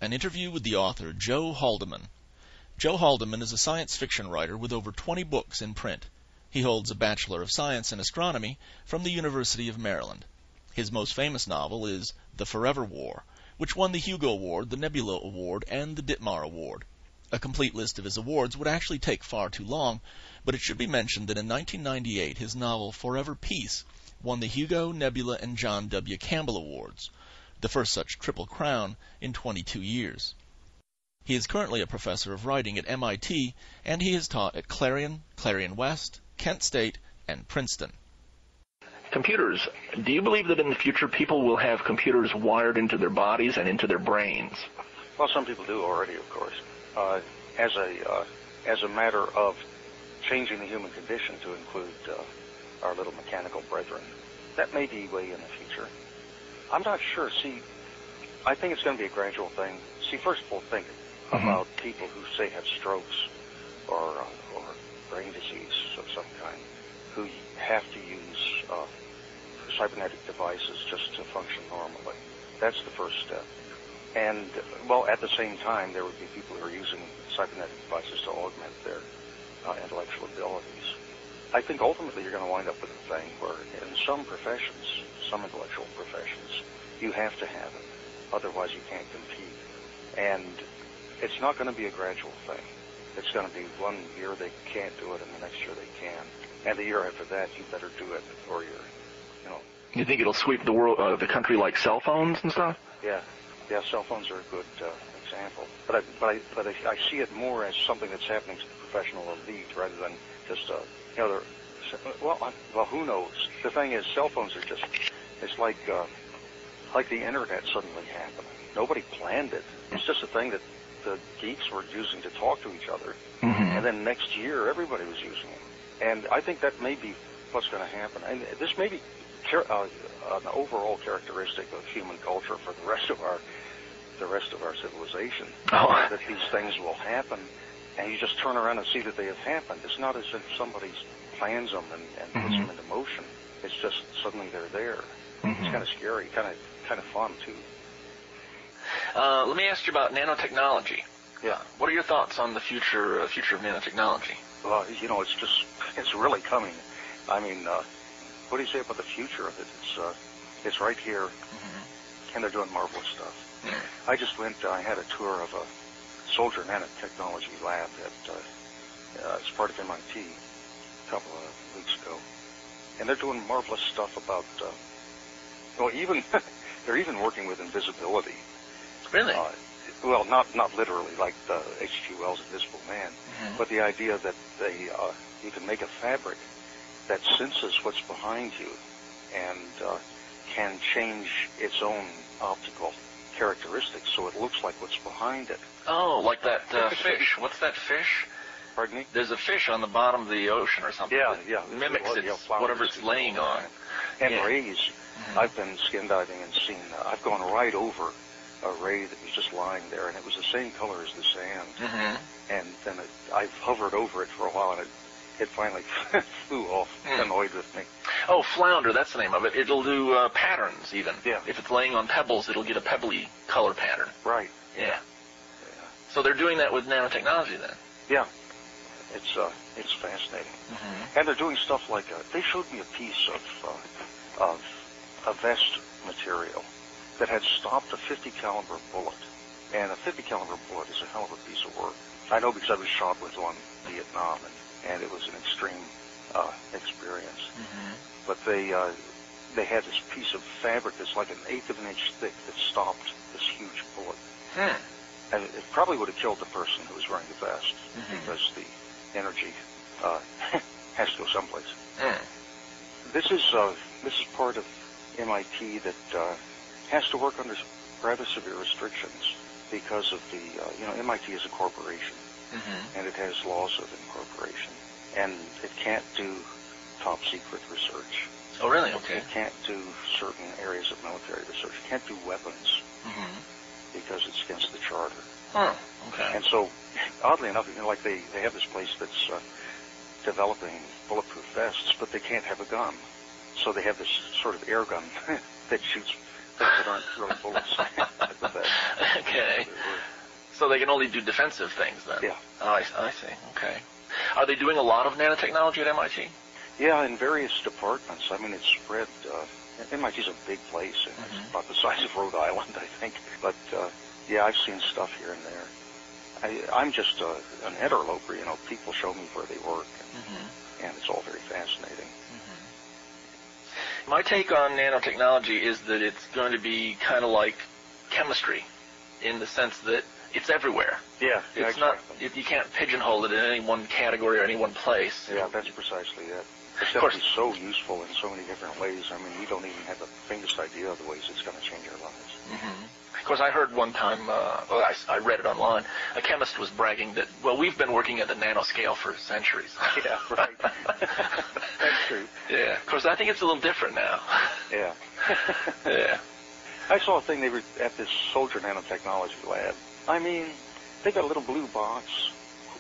an interview with the author Joe Haldeman. Joe Haldeman is a science fiction writer with over 20 books in print. He holds a Bachelor of Science in Astronomy from the University of Maryland. His most famous novel is The Forever War, which won the Hugo Award, the Nebula Award, and the Ditmar Award. A complete list of his awards would actually take far too long, but it should be mentioned that in 1998 his novel Forever Peace won the Hugo, Nebula, and John W. Campbell Awards, the first such triple crown in 22 years. He is currently a professor of writing at MIT, and he has taught at Clarion, Clarion West, Kent State, and Princeton. Computers. Do you believe that in the future people will have computers wired into their bodies and into their brains? Well, some people do already, of course. As a matter of changing the human condition to include our little mechanical brethren. That may be way in the future. I'm not sure. See, I think it's going to be a gradual thing. See, first of all, think about people who, say, have strokes or brain disease of some kind, who have to use cybernetic devices just to function normally. That's the first step. And, well, at the same time, there would be people who are using cybernetic devices to augment their intellectual abilities. I think ultimately you're going to wind up with a thing where in some professions, some intellectual professions, you have to have it. Otherwise you can't compete. And it's not going to be a gradual thing. It's going to be one year they can't do it and the next year they can. And the year after that, you better do it or you're, you know. You think it'll sweep the world, the country like cell phones and stuff? Yeah. Yeah, cell phones are a good example. But I see it more as something that's happening to the professional elite rather than just, you know, well, who knows? The thing is, cell phones are just, it's like the internet suddenly happened. Nobody planned it. It's just a thing that the geeks were using to talk to each other. And then next year, everybody was using it. And I think that may be what's going to happen. And this may be an overall characteristic of human culture for the rest of our civilization. That these things will happen, and you just turn around and see that they have happened. It's not as if somebody plans them and puts them into motion. It's just suddenly they're there. It's kind of scary, kind of fun too. Let me ask you about nanotechnology. Yeah. What are your thoughts on the future of nanotechnology? Well, you know, it's really coming. I mean, what do you say about the future of it? It's right here, and they're doing marvelous stuff. I just I had a tour of a soldier nanotechnology lab as part of MIT a couple of weeks ago, and they're doing marvelous stuff about. They're even working with invisibility. Really? Well, not literally like the H.G. Wells' Invisible Man, but the idea that you can make a fabric that senses what's behind you and can change its own optical characteristics so it looks like what's behind it. Oh, like that fish. What's that fish? Pardon me? There's a fish on the bottom of the ocean or something. Yeah. That mimics whatever it's laying on. And rays. I've been skin diving and seen, I've gone right over a ray that was just lying there, and it was the same color as the sand. And then I've hovered over it for a while, and it finally flew off, annoyed with me. Oh, flounder, that's the name of it. It'll do patterns, even. Yeah. If it's laying on pebbles, it'll get a pebbly color pattern. Right. Yeah. So they're doing that with nanotechnology, then? Yeah. It's fascinating. And they're doing stuff like, they showed me a piece of a vest material that had stopped a 50 caliber bullet. And a 50 caliber bullet is a hell of a piece of work. I know because I was shot with one in Vietnam, and it was an extreme experience. But they had this piece of fabric that's like 1/8 of an inch thick that stopped this huge bullet. And it probably would have killed the person who was wearing the vest because the energy has to go someplace. This is part of MIT that has to work under rather severe restrictions because of the, MIT is a corporation, and it has laws of incorporation, and it can't do top secret research. Oh, really? Okay. It can't do certain areas of military research. It can't do weapons because it's against the charter. Okay. And so, oddly enough, like they have this place that's developing bulletproof vests, but they can't have a gun. So they have this sort of air gun that shoots things that aren't really bullets. Okay. So they can only do defensive things then? Yeah. Oh, I see. Okay. Are they doing a lot of nanotechnology at MIT? Yeah, in various departments. I mean, it's spread. MIT's a big place, and it's about the size of Rhode Island, I think. But yeah, I've seen stuff here and there. I'm just an interloper. You know, people show me where they work, and it's all very fascinating. My take on nanotechnology is that it's going to be kind of like chemistry, in the sense that it's everywhere. Yeah, it's exactly. not. You can't pigeonhole it in any one category or any one place. Yeah, that's precisely it. It's going to be so useful in so many different ways. I mean, we don't even have the faintest idea of the ways it's going to change our lives. Of course, I heard one time, I read it online, a chemist was bragging that, well, we've been working at the nanoscale for centuries. Yeah, right. That's true. Yeah, of course, I think it's a little different now. Yeah. Yeah. I saw a thing they were at this Soldier Nanotechnology lab. I mean, they got a little blue box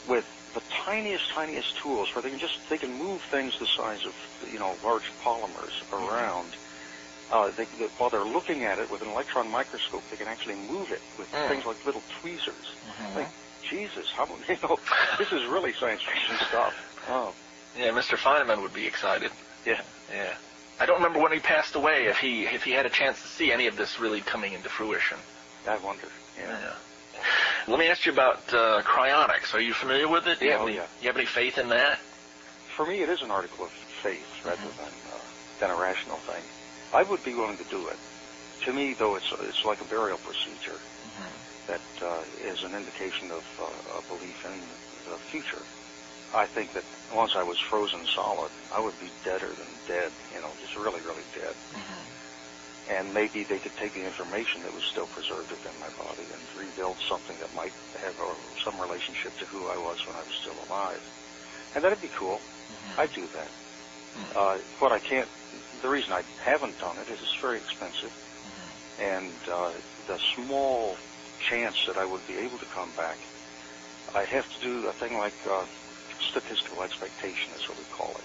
with the tiniest tools where they can move things the size of, you know, large polymers around. While they're looking at it with an electron microscope, they can actually move it with things like little tweezers. Like, Jesus, you know, this is really science fiction stuff. Oh. Yeah, Mr. Feynman would be excited. Yeah. Yeah. I don't remember when he passed away if he had a chance to see any of this really coming into fruition. I wonder. Yeah. Let me ask you about cryonics. Are you familiar with it? Yeah. You have any faith in that? For me, it is an article of faith rather than a rational thing. I would be willing to do it. To me, though, it's like a burial procedure that is an indication of a belief in the future. I think that once I was frozen solid, I would be deader than dead, you know, just really, really dead. And maybe they could take the information that was still preserved within my body and rebuild something that might have some relationship to who I was when I was still alive. And that'd be cool. I'd do that. The reason I haven't done it is it's very expensive. And the small chance that I would be able to come back, I have to do a thing like statistical expectation is what we call it.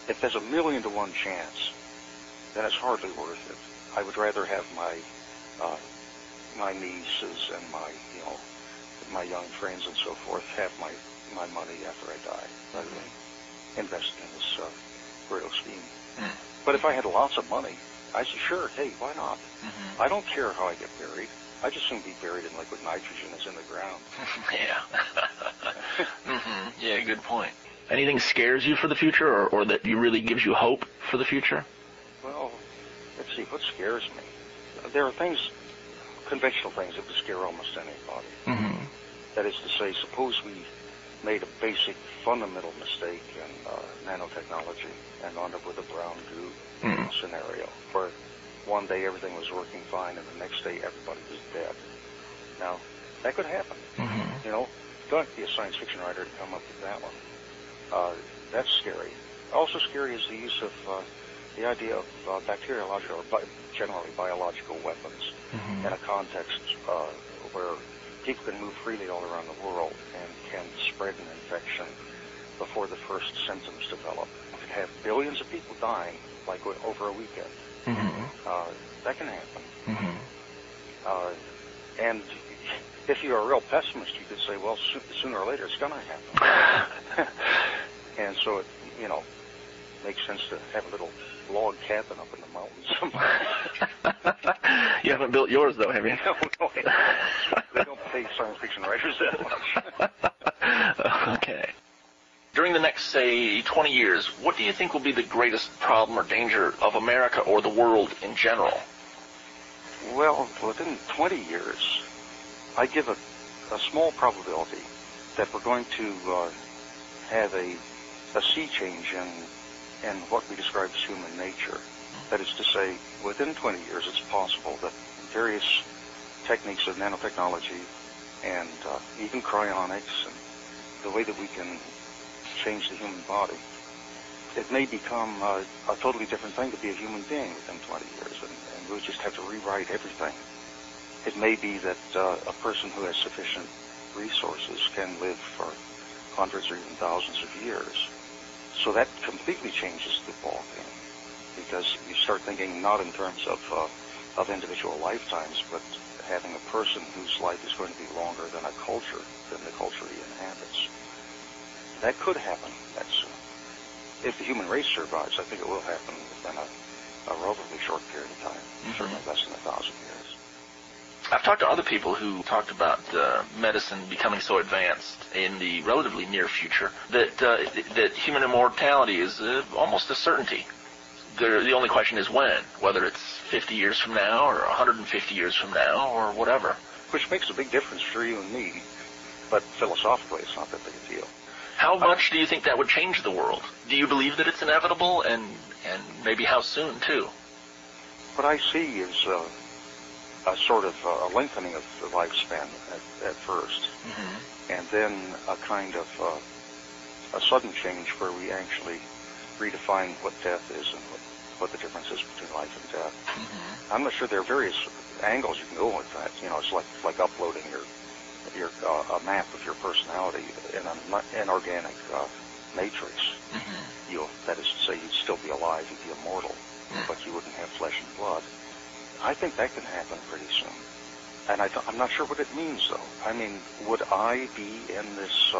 If there's 1,000,000 to 1 chance, then it's hardly worth it. I would rather have my nieces and my young friends and so forth have my money after I die, rather than invest in this burial scheme. But if I had lots of money, I'd say, sure, hey, why not? I don't care how I get buried. I just soon be buried in liquid nitrogen as in the ground. Yeah, good point. Anything scares you for the future, or that really gives you hope for the future? Well, let's see, what scares me? There are things, conventional things, that would scare almost anybody. That is to say, suppose we made a basic, fundamental mistake in nanotechnology and wound up with a brown goo scenario, where one day everything was working fine and the next day everybody was dead. Now, that could happen. You know, you don't have to be a science fiction writer to come up with that one. That's scary. Also scary is the use of the idea of bacteriological, or generally biological weapons in a context where people can move freely all around the world and can spread an infection before the first symptoms develop. You can have billions of people dying, like over a weekend. That can happen. And if you're a real pessimist, you could say, well, sooner or later it's going to happen. And so it, makes sense to have a little log cabin up in the mountains somewhere. You haven't built yours, though, have you? No. They don't pay science fiction writers that much. Okay. During the next, say, 20 years, what do you think will be the greatest problem or danger of America or the world in general? Well, within 20 years, I give a small probability that we're going to have a sea change in what we describe as human nature. That is to say, within 20 years, it's possible that various techniques of nanotechnology and even cryonics and the way that we can change the human body, it may become a totally different thing to be a human being within 20 years, and we'll just have to rewrite everything. It may be that a person who has sufficient resources can live for hundreds or even thousands of years. So that completely changes the ballgame, because you start thinking not in terms of of individual lifetimes, but having a person whose life is going to be longer than the culture he inhabits. That could happen. If the human race survives, I think it will happen within a relatively short period of time, certainly less than 1,000 years. I've talked to other people who talked about medicine becoming so advanced in the relatively near future that human immortality is almost a certainty. The only question is when, whether it's 50 years from now or 150 years from now or whatever. Which makes a big difference for you and me, but philosophically it's not that big a deal. How much do you think that would change the world? Do you believe that it's inevitable, and maybe how soon, too? What I see is a sort of a lengthening of the lifespan at first, and then a kind of a sudden change where we actually redefine what death is and what the difference is between life and death. I'm not sure there are various angles you can go with that. You know, it's like uploading a map of your personality in an inorganic matrix. That is to say, you'd still be alive, you'd be immortal, but you wouldn't have flesh and blood. I think that can happen pretty soon. And I'm not sure what it means, though. I mean, would I be in this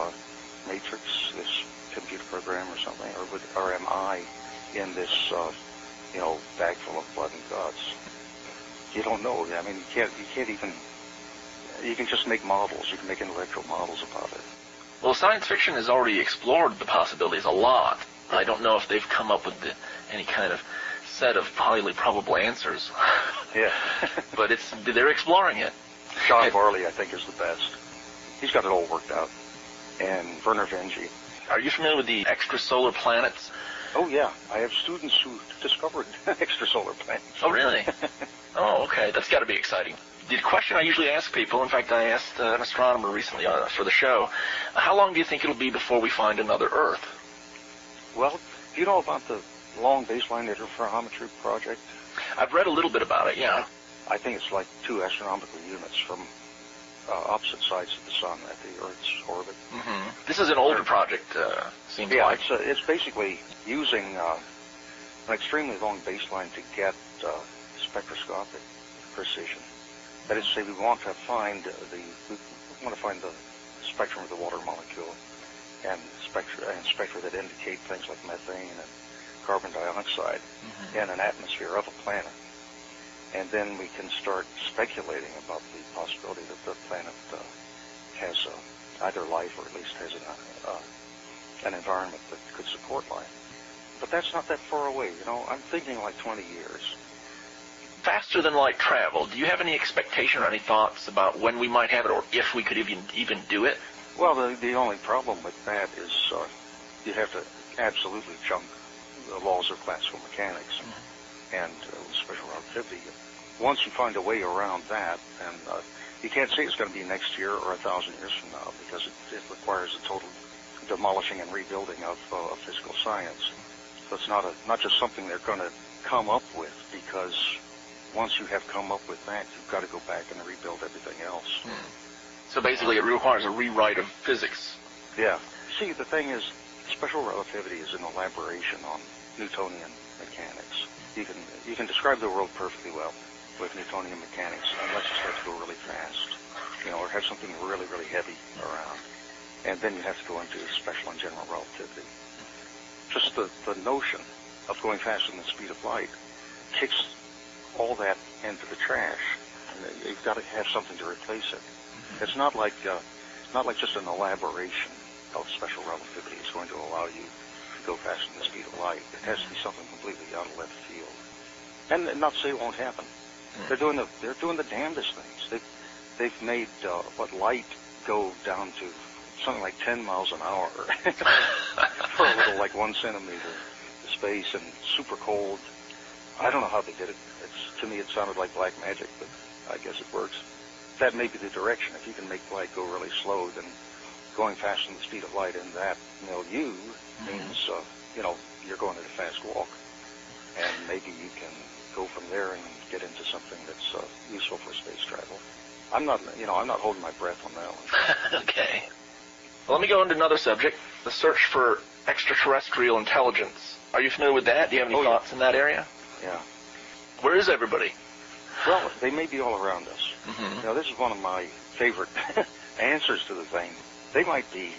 matrix, this computer program or something, or am I in this, bag full of blood and guts? You don't know. I mean, you can't even. You can just make models. You can make intellectual models about it. Well, science fiction has already explored the possibilities a lot. I don't know if they've come up with any kind of set of highly probable answers. Yeah. But they're exploring it. John Varley, I think, is the best. He's got it all worked out. And Werner Vinge. Are you familiar with the extrasolar planets? Oh, yeah. I have students who discovered extrasolar planets. Oh, really? Oh, okay. That's got to be exciting. The question I usually ask people, in fact, I asked an astronomer recently for the show, how long do you think it'll be before we find another Earth? Well, do you know about the Long Baseline Interferometry Project? I've read a little bit about it, yeah. I think it's like 2 astronomical units from opposite sides of the sun at the Earth's orbit. This is an older project, seems like. Yeah, it's basically using an extremely long baseline to get spectroscopic precision. That is to say, we want to find the spectrum of the water molecule and spectra that indicate things like methane and carbon dioxide in an atmosphere of a planet. And then we can start speculating about the possibility that the planet has either life or at least has an environment that could support life. But that's not that far away. You know, I'm thinking like 20 years. Faster than light travel. Do you have any expectation or any thoughts about when we might have it, or if we could even do it? Well, the only problem with that is you have to absolutely junk the laws of classical mechanics and special relativity. Once you find a way around that, and you can't say it's going to be next year or 1,000 years from now, because it requires a total demolishing and rebuilding of physical science. So it's not just something they're going to come up with, because once you have come up with that, you've got to go back and rebuild everything else. So basically it requires a rewrite of physics. Yeah. See, the thing is, special relativity is an elaboration on Newtonian mechanics. You can describe the world perfectly well with Newtonian mechanics, unless you start to go really fast, or have something really, really heavy around. And then you have to go into special and general relativity. Just the notion of going faster than the speed of light kicks all that into the trash. And you've got to have something to replace it. It's not like just an elaboration of special relativity is going to allow you to go faster than the speed of light. It has to be something completely out of left field. And not to say it won't happen. They're doing the damnedest things. They've made light go down to something like 10 miles an hour for a little like 1 centimeter space and super cold. I don't know how they did it. To me, it sounded like black magic, but I guess it works. That may be the direction. If you can make light go really slow, then going faster than the speed of light in that milieu means, you're going at a fast walk. And maybe you can go from there and get into something that's useful for space travel. I'm not holding my breath on that one. Okay. Well, let me go into another subject, the search for extraterrestrial intelligence. Are you familiar with that? Do you have any thoughts in that area? Yeah. Where is everybody? Well, they may be all around us. Mm-hmm. Now, this is one of my favorite answers to the thing. They might be.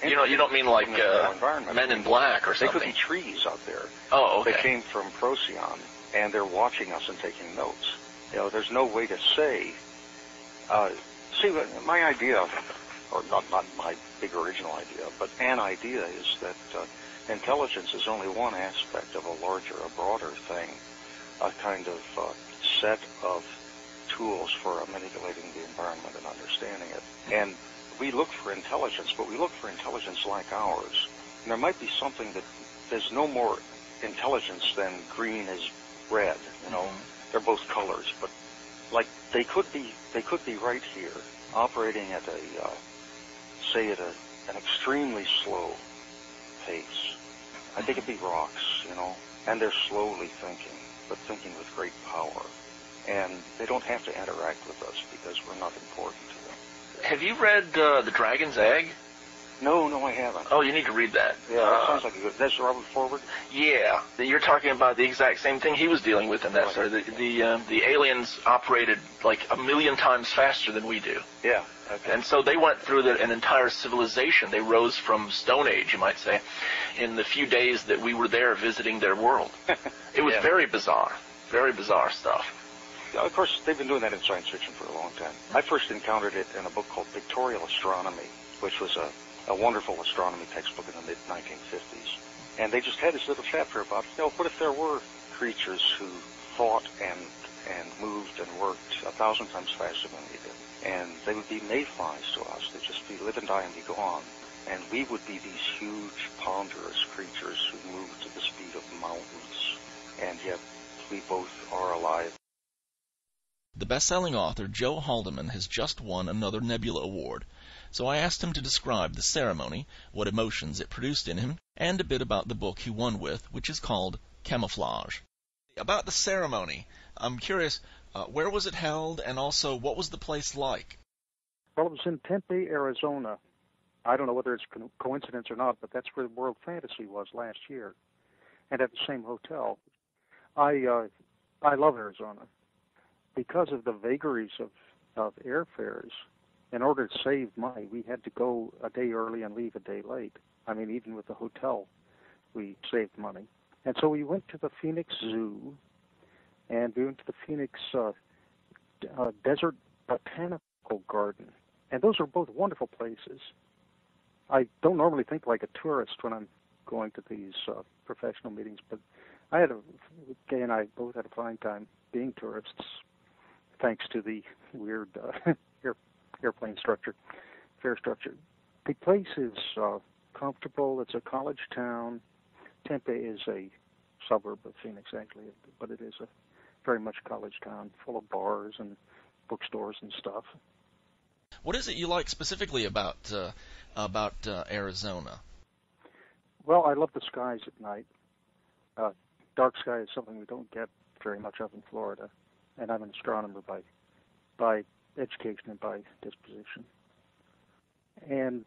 You don't mean like environment. Men in Black or They something? could be trees out there. Oh, okay. They came from Procyon, and they're watching us and taking notes. There's no way to say. See, my idea, or not my big original idea, but an idea is that intelligence is only one aspect of a larger, a broader thing, a kind of set of tools for manipulating the environment and understanding it. And we look for intelligence, but we look for intelligence like ours. And there might be something that there's no more intelligence than green is red. They're both colors, but like they could be right here, operating at an extremely slow pace. I think it'd be rocks, and they're slowly thinking, but thinking with great power. And they don't have to interact with us because we're not important to them. Have you read The Dragon's Egg? No, I haven't. Oh, you need to read that. Yeah, that sounds like a good. That's Robert Forward. Yeah, you're talking about the exact same thing he was dealing with in that story. The aliens operated like 1,000,000 times faster than we do. Yeah. Okay. And so they went through an entire civilization. They rose from Stone Age, you might say, in the few days that we were there visiting their world. It was very bizarre stuff. Of course, they've been doing that in science fiction for a long time. I first encountered it in a book called Pictorial Astronomy, which was a wonderful astronomy textbook in the mid-1950s. And they just had this little chapter about, what if there were creatures who thought and moved and worked 1,000 times faster than we did? And they would be mayflies to us. They'd just be live and die and be gone. And we would be these huge, ponderous creatures who moved to the speed of mountains. And yet, we both are alive. The best-selling author Joe Haldeman has just won another Nebula Award, so I asked him to describe the ceremony, what emotions it produced in him, and a bit about the book he won with, which is called Camouflage. About the ceremony, I'm curious, where was it held, and also what was the place like? Well, it was in Tempe, Arizona. I don't know whether it's coincidence or not, but that's where World Fantasy was last year, and at the same hotel. I love Arizona. Because of the vagaries of airfares, in order to save money, we had to go a day early and leave a day late. I mean, even with the hotel, we saved money. And so we went to the Phoenix Zoo, and we went to the Phoenix Desert Botanical Garden. And those are both wonderful places. I don't normally think like a tourist when I'm going to these professional meetings, but Kay and I both had a fine time being tourists, thanks to the weird airplane structure, fare structure. The place is comfortable. It's a college town. Tempe is a suburb of Phoenix, actually, but it is a very much college town, full of bars and bookstores and stuff. What is it you like specifically about Arizona? Well, I love the skies at night. Dark sky is something we don't get very much of in Florida, and I'm an astronomer by education and by disposition. And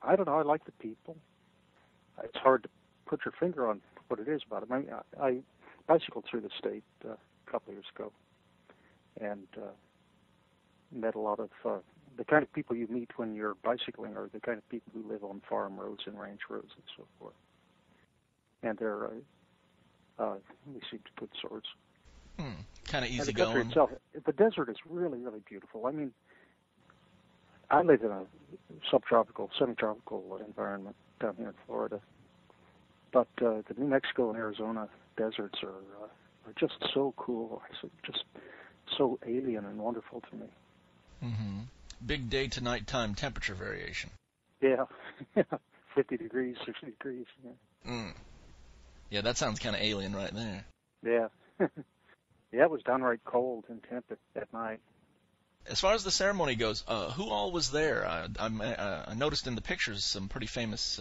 I don't know, I like the people. It's hard to put your finger on what it is about it. I bicycled through the state a couple of years ago and met a lot of the kind of people you meet when you're bicycling are the kind of people who live on farm roads and ranch roads and so forth. And they're they seem to good sorts. Kind of easy and the country going. Itself, the desert is really, really beautiful. I mean, I live in a subtropical, semi-tropical environment down here in Florida, but the New Mexico and Arizona deserts are just so cool, just so alien and wonderful to me. Mm-hmm. Big day to nighttime temperature variation. Yeah, 50 degrees, 60 degrees. Yeah, yeah, that sounds kind of alien right there. Yeah. Yeah, it was downright cold in Tempe at night. As far as the ceremony goes, who all was there? I noticed in the pictures some pretty famous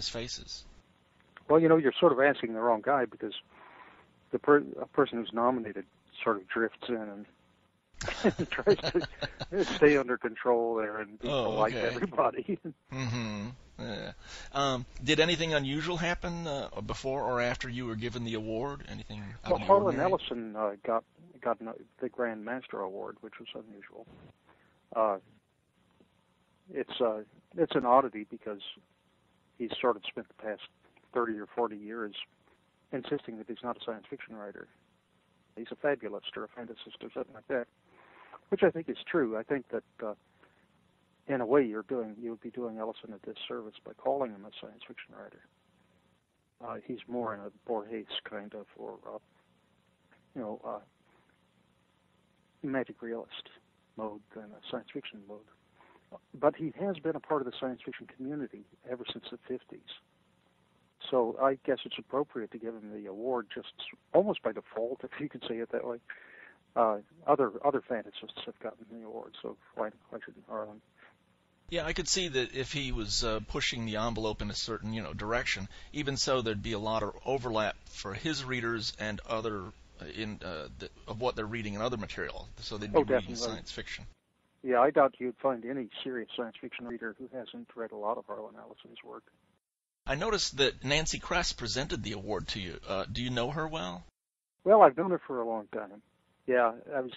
faces. Well, you're sort of asking the wrong guy because a person who's nominated sort of drifts in and tries to stay under control there and be polite to everybody. Mm-hmm. Did anything unusual happen before or after you were given the award? Anything out Well, of the Harlan ordinary? Ellison got the Grand Master Award, which was unusual. It's an oddity because he's sort of spent the past 30 or 40 years insisting that he's not a science fiction writer. He's a fabulist or a fantasist or something like that, which I think is true. I think that in a way you would be doing Ellison a disservice by calling him a science fiction writer. He's more in a Borges kind of, or magic realist mode than a science fiction mode. But he has been a part of the science fiction community ever since the 50s. So I guess it's appropriate to give him the award just almost by default, if you could say it that way. Other fantasists have gotten the award, so why shouldn't Harlan? Yeah, I could see that if he was pushing the envelope in a certain, direction. Even so, there'd be a lot of overlap for his readers and other of what they're reading in other material. So they'd be reading Definitely. science fiction. Yeah, I doubt you'd find any serious science fiction reader who hasn't read a lot of Harlan Ellison's work. I noticed that Nancy Kress presented the award to you. Do you know her well? Well, I've known her for a long time. Yeah, it was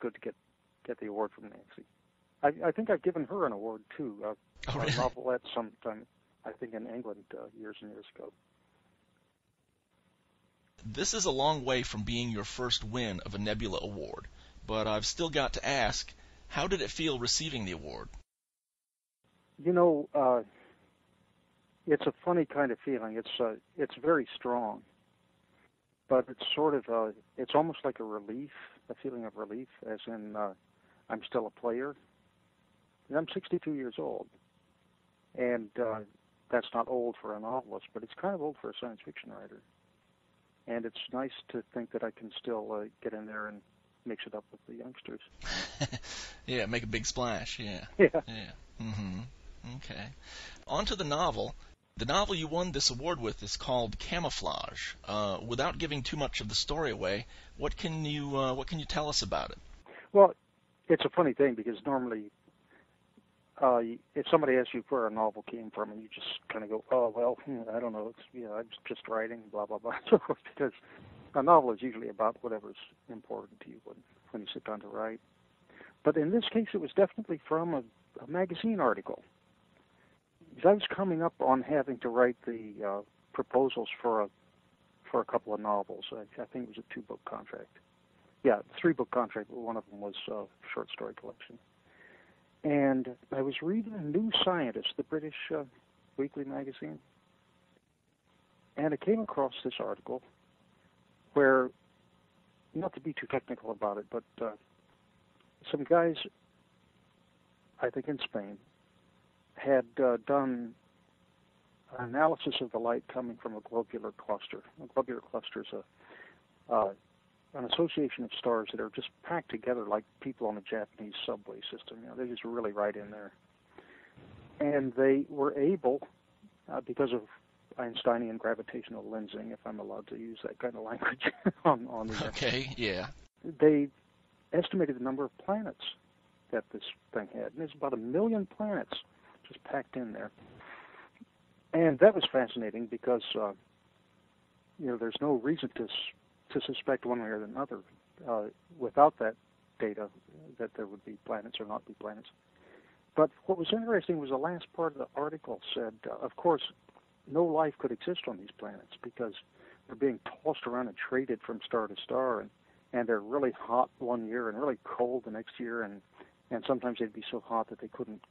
good to get the award from Nancy. I think I've given her an award too. Really? A novelette sometime, I think in England years and years ago. This is a long way from being your first win of a Nebula award, but I've still got to ask, how did it feel receiving the award? It's a funny kind of feeling. It's very strong, but it's sort of it's almost like a feeling of relief, as in I'm still a player. And I'm 62 years old, and that's not old for a novelist, but it's kind of old for a science fiction writer. And it's nice to think that I can still get in there and mix it up with the youngsters. Yeah, make a big splash. Yeah. Yeah. Mm-hmm. Okay. On to the novel. The novel you won this award with is called Camouflage. Without giving too much of the story away, what can you tell us about it? Well, it's a funny thing because normally, if somebody asks you where a novel came from, and you just kind of go, "Oh well, I don't know. I'm just writing, blah blah blah," because a novel is usually about whatever's important to you when you sit down to write. But in this case, it was definitely from a magazine article. Because I was coming up on having to write the proposals for a couple of novels. I think it was a 2-book contract. Yeah, 3-book contract. One of them was a short story collection. And I was reading New Scientist, the British weekly magazine, and I came across this article where, not to be too technical about it, but some guys, I think in Spain, had done an analysis of the light coming from a globular cluster. A globular cluster is an association of stars that are just packed together like people on a Japanese subway system. They're just really right in there. And they were able, because of Einsteinian gravitational lensing, if I'm allowed to use that kind of language on the Okay, yeah. They estimated the number of planets that this thing had. And there's about 1 million planets just packed in there. And that was fascinating because, there's no reason to suspect one way or another without that data that there would be planets or not be planets. But what was interesting was the last part of the article said, of course, no life could exist on these planets because they're being tossed around and traded from star to star, and they're really hot one year and really cold the next year, and sometimes they'd be so hot that they couldn't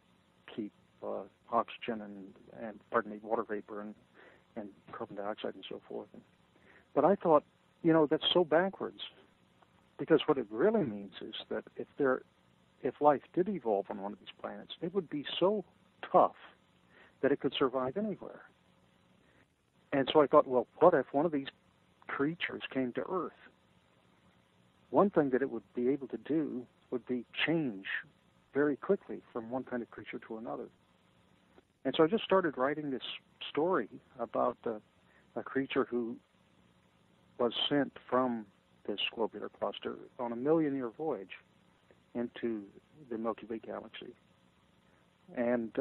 keep oxygen and water vapor and carbon dioxide and so forth. But I thought, that's so backwards, because what it really means is that if life did evolve on one of these planets, it would be so tough that it could survive anywhere. And so I thought, well, what if one of these creatures came to Earth? One thing that it would be able to do would be change very quickly from one kind of creature to another. And so I just started writing this story about a creature who was sent from this globular cluster on a 1,000,000-year voyage into the Milky Way galaxy. And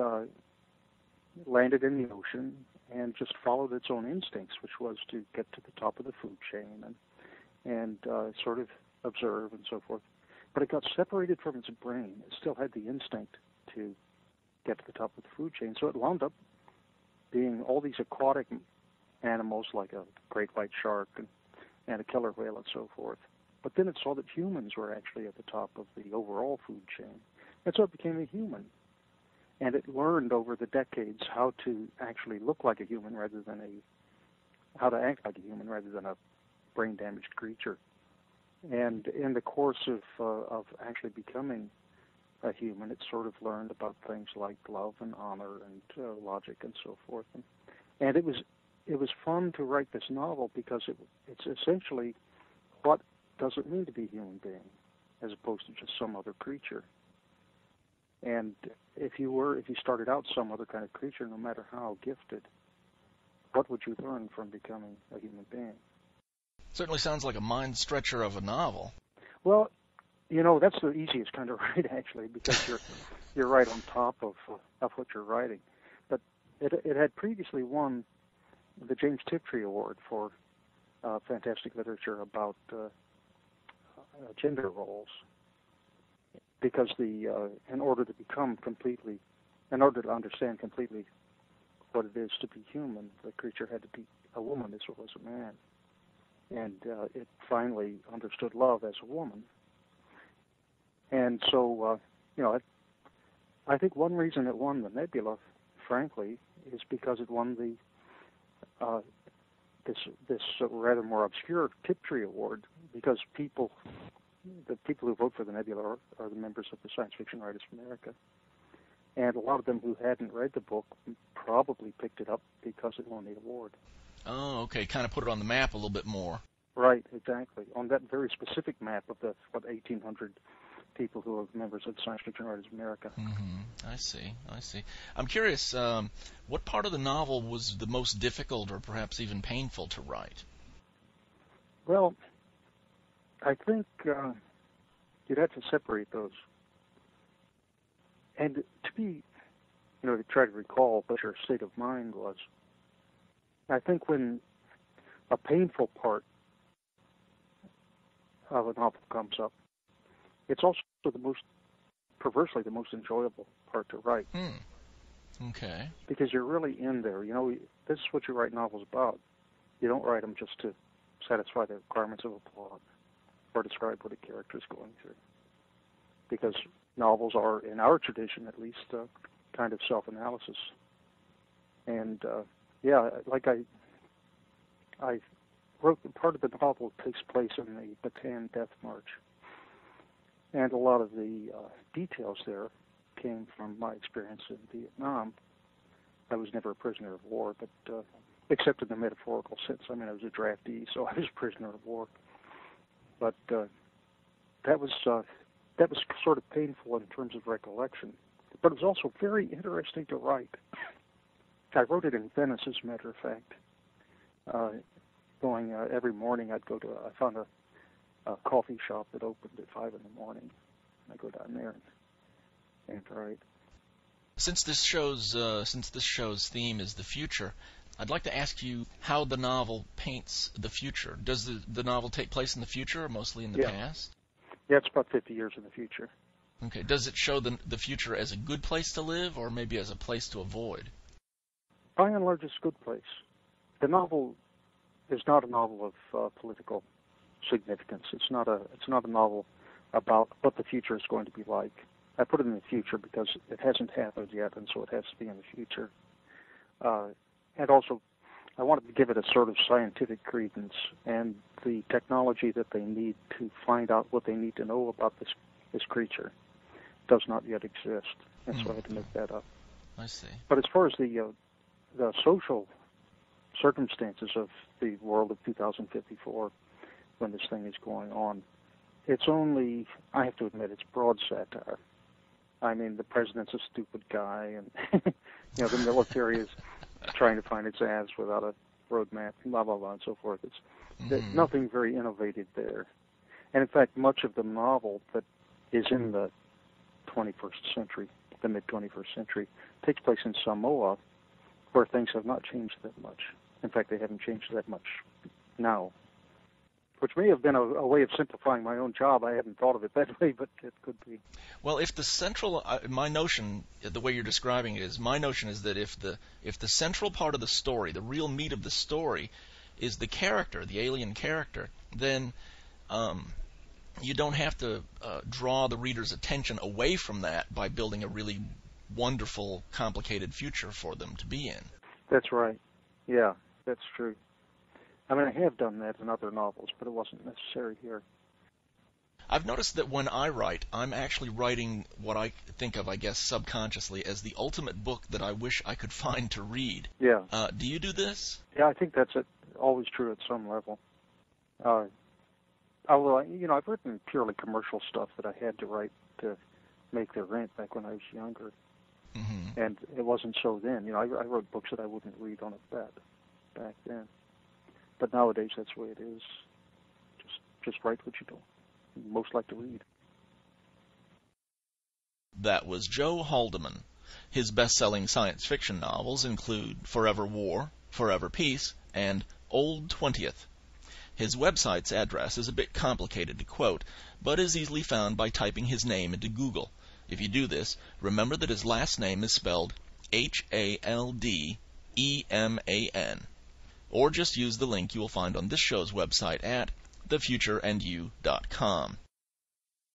landed in the ocean and just followed its own instincts, which was to get to the top of the food chain and sort of observe and so forth. But it got separated from its brain. It still had the instinct to get to the top of the food chain. So it wound up being all these aquatic animals like a great white shark and a killer whale and so forth. But then it saw that humans were actually at the top of the overall food chain. And so it became a human. And it learned over the decades how to actually look like a human rather than how to act like a human rather than a brain-damaged creature. And in the course of actually becoming a human, it sort of learned about things like love and honor and logic and so forth. And it was fun to write this novel because it's essentially what does it mean to be a human being as opposed to just some other creature. And if you started out some other kind of creature, no matter how gifted, what would you learn from becoming a human being? Certainly sounds like a mind stretcher of a novel. Well, that's the easiest kind of write actually, because you're right on top of what you're writing. But it had previously won the James Tiptree Award for fantastic literature about gender roles, because in order to understand completely what it is to be human, the creature had to be a woman as well as a man. And it finally understood love as a woman. And so, I think one reason it won the Nebula, frankly, is because it won this rather more obscure Tiptree Award, because the people who vote for the Nebula are the members of the Science Fiction Writers of America. And a lot of them who hadn't read the book probably picked it up because it won the award. Oh, okay. Kind of put it on the map a little bit more. Right, exactly. On that very specific map of the 1,800 people who are members of the Science Fiction Writers of America. Mm-hmm. I see. I'm curious, what part of the novel was the most difficult or perhaps even painful to write? Well, I think you'd have to separate those. And to try to recall what your state of mind was. I think when a painful of a novel comes up, it's also perversely the most enjoyable part to write. Okay. Because you're really in there. This is what you write novels about. You don't write them just to satisfy the requirements of a plot or describe what a character is going through. Because novels are, in our tradition at least, kind of self-analysis. And like I wrote part of the novel takes place in the Bataan Death March, and a lot of the details there came from my experience in Vietnam. I was never a prisoner of war, but except in the metaphorical sense. I mean, I was a draftee, so I was a prisoner of war. But that was sort of painful in terms of recollection. But it was also very interesting to write. I wrote it in Venice, as a matter of fact. Going every morning, I found a coffee shop that opened at 5 in the morning. I go down there and write. Since this show's theme is the future, I'd like to ask you how the novel paints the future. Does the novel take place in the future or mostly in the past? Yeah, it's about 50 years in the future. Okay. Does it show the future as a good place to live or maybe as a place to avoid? By and large, it's a good place. The novel is not a novel of political significance. It's not a novel about what the future is going to be like. I put it in the future because it hasn't happened yet, and so it has to be in the future. And also, I wanted to give it a sort of scientific credence, and the technology that they need to find out what they need to know about this creature does not yet exist, and so I had to make that up. I see. But as far as the social circumstances of the world of 2054, when this thing is going on, it's only, I have to admit, it's broad satire. I mean, the president's a stupid guy, and the military is trying to find its ass without a roadmap, blah, blah, blah, and so forth. There's nothing very innovative there. And in fact, much of the novel that is in the 21st century, the mid-21st century, takes place in Samoa, where things have not changed that much. In fact, they haven't changed that much now, which may have been a way of simplifying my own job. I hadn't thought of it that way, but it could be. Well, if the central, my notion, the way you're describing it is, my notion is that if the central part of the story, the real meat of the story, is the character, the alien character, then you don't have to draw the reader's attention away from that by building a really wonderful, complicated future for them to be in. That's right. Yeah, that's true. I mean, I have done that in other novels, but it wasn't necessary here. I've noticed that when I write, I'm actually writing what I think of, I guess, subconsciously as the ultimate book that I wish I could find to read. Yeah. Do you do this? Yeah, I think that's always true at some level. Although, I've written purely commercial stuff that I had to write to make their rent back when I was younger. Mm-hmm. And it wasn't so then. I wrote books that I wouldn't read on a bet back then. But nowadays, that's the way it is. Just write what you most like to read. That was Joe Haldeman. His best-selling science fiction novels include Forever War, Forever Peace, and Old 20th. His website's address is a bit complicated to quote, but is easily found by typing his name into Google. If you do this, remember that his last name is spelled Haldeman. Or just use the link you will find on this show's website at thefutureendyou.com.